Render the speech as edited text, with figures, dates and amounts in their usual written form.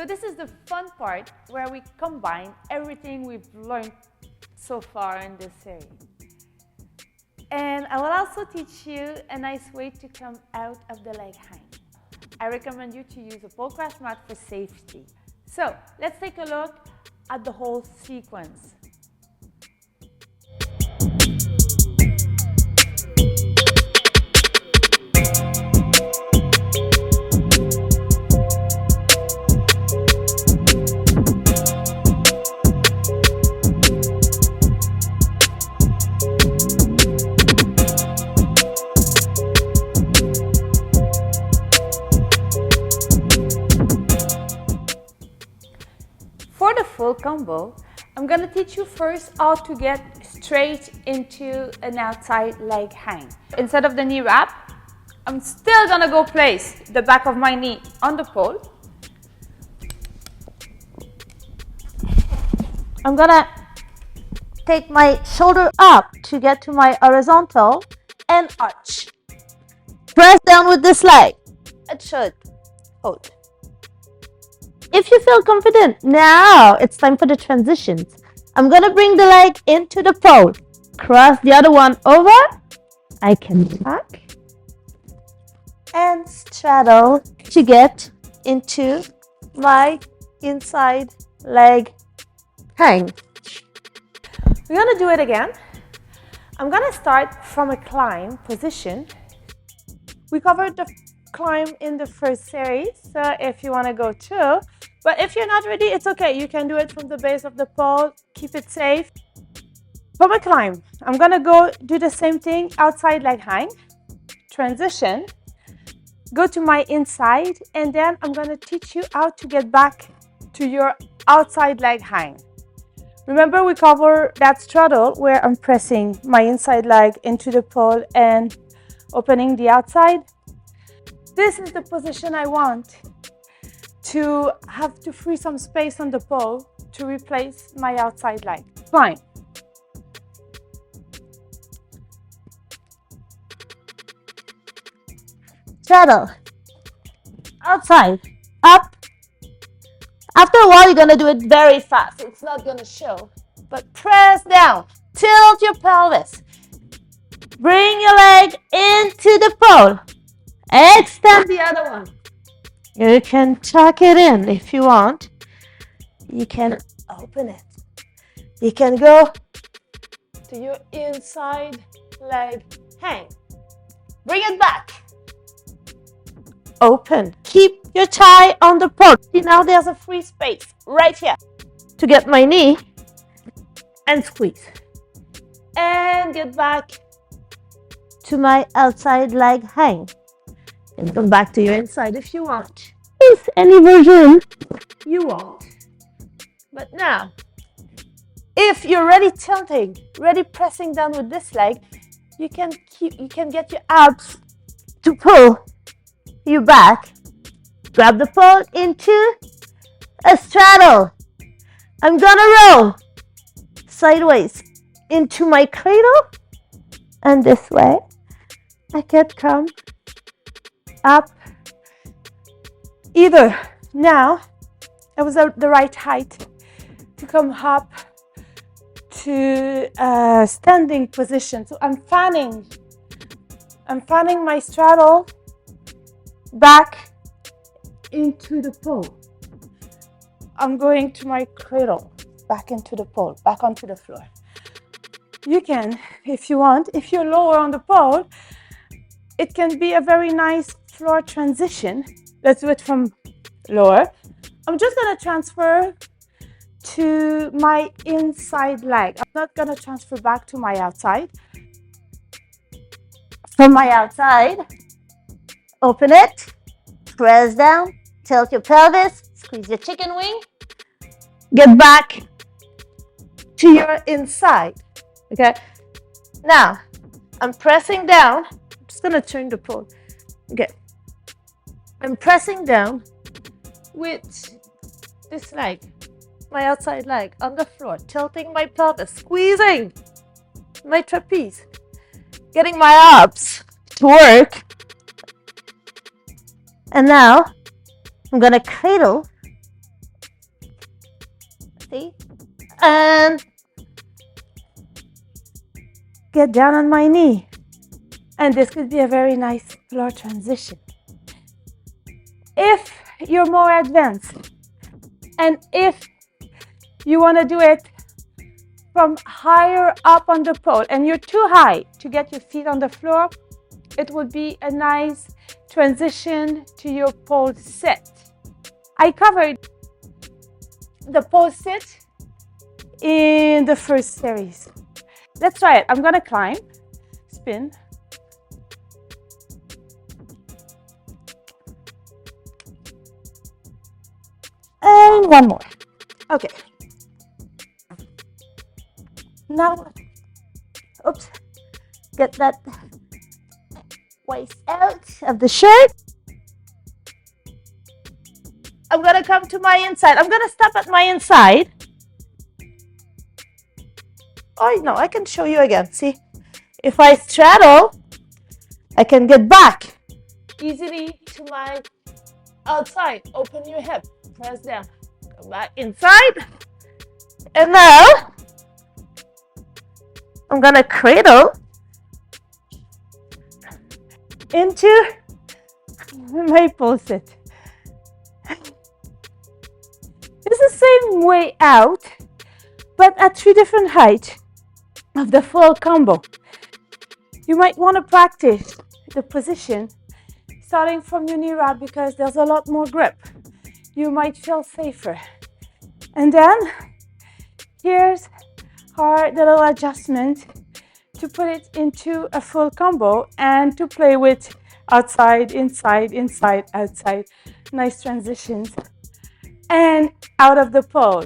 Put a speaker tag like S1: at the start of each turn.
S1: So this is the fun part where we combine everything we've learned so far in this series. And I will also teach you a nice way to come out of the leg hang. I recommend you to use a pole crash mat for safety. So let's take a look at the whole sequence. For the full combo, I'm going to teach you first how to get straight into an outside leg hang. Instead of the knee wrap, I'm still going to go place the back of my knee on the pole. I'm going to take my shoulder up to get to my horizontal and arch. Press down with this leg. It should hold. If you feel confident, now it's time for the transitions. I'm going to bring the leg into the pole. Cross the other one over. I can tuck and straddle to get into my inside leg hang. We're going to do it again. I'm going to start from a climb position. We covered the climb in the first series, so if you want to go too. But if you're not ready, it's okay. You can do it from the base of the pole. Keep it safe. From a climb, I'm going to go do the same thing, outside leg hang, transition, go to my inside, and then I'm going to teach you how to get back to your outside leg hang. Remember, we cover that straddle where I'm pressing my inside leg into the pole and opening the outside. This is the position I want to have to free some space on the pole to replace my outside leg. Climb. Straddle. Outside. Up. After a while, you're going to do it very fast. It's not going to show. But press down. Tilt your pelvis. Bring your leg into the pole. Extend the other one. You can tuck it in if you want. You can open it. You can go to your inside leg hang. Bring it back. Open. Keep your thigh on the pole. See, now there's a free space right here to get my knee and squeeze. And get back to my outside leg hang. And come back to your inside if you want. Use any version you want. But now, if you're ready tilting, ready pressing down with this leg, you can get your abs to pull you back. Grab the pole into a straddle. I'm gonna roll sideways into my cradle, and this way I can come up. Either now I was at the right height to come up to a standing position. So I'm fanning my straddle back into the pole. I'm going to my cradle, back into the pole, back onto the floor. You can, if you want, if you're lower on the pole, it can be a very nice floor transition. Let's do it from lower. I'm just going to transfer to my inside leg. I'm not going to transfer back to my outside. From my outside, open it, press down, tilt your pelvis, squeeze your chicken wing, get back to your inside. Okay? Now, I'm pressing down. I'm just going to turn the pole. Okay. I'm pressing down with this leg, my outside leg on the floor, tilting my pelvis, squeezing my trapeze, getting my abs to work. And now I'm going to cradle See? And get down on my knee. And this could be a very nice floor transition. If you're more advanced, and if you want to do it from higher up on the pole and you're too high to get your feet on the floor, it would be a nice transition to your pole sit. I covered the pole sit in the first series. Let's try it. I'm going to climb, spin. And one more. Okay. Now, oops, get that waist out of the shirt. I'm going to come to my inside. I'm going to stop at my inside. Oh, no, I can show you again. See, if I straddle, I can get back easily to my outside. Open your hip, press down, come back inside. And now, I'm going to cradle into my pole sit. It's the same way out, but at 3 different heights of the full combo. You might want to practice the position starting from your knee wrap because there's a lot more grip. You might feel safer. And then here's our little adjustment to put it into a full combo and to play with outside, inside, inside, outside. Nice transitions. And out of the pole.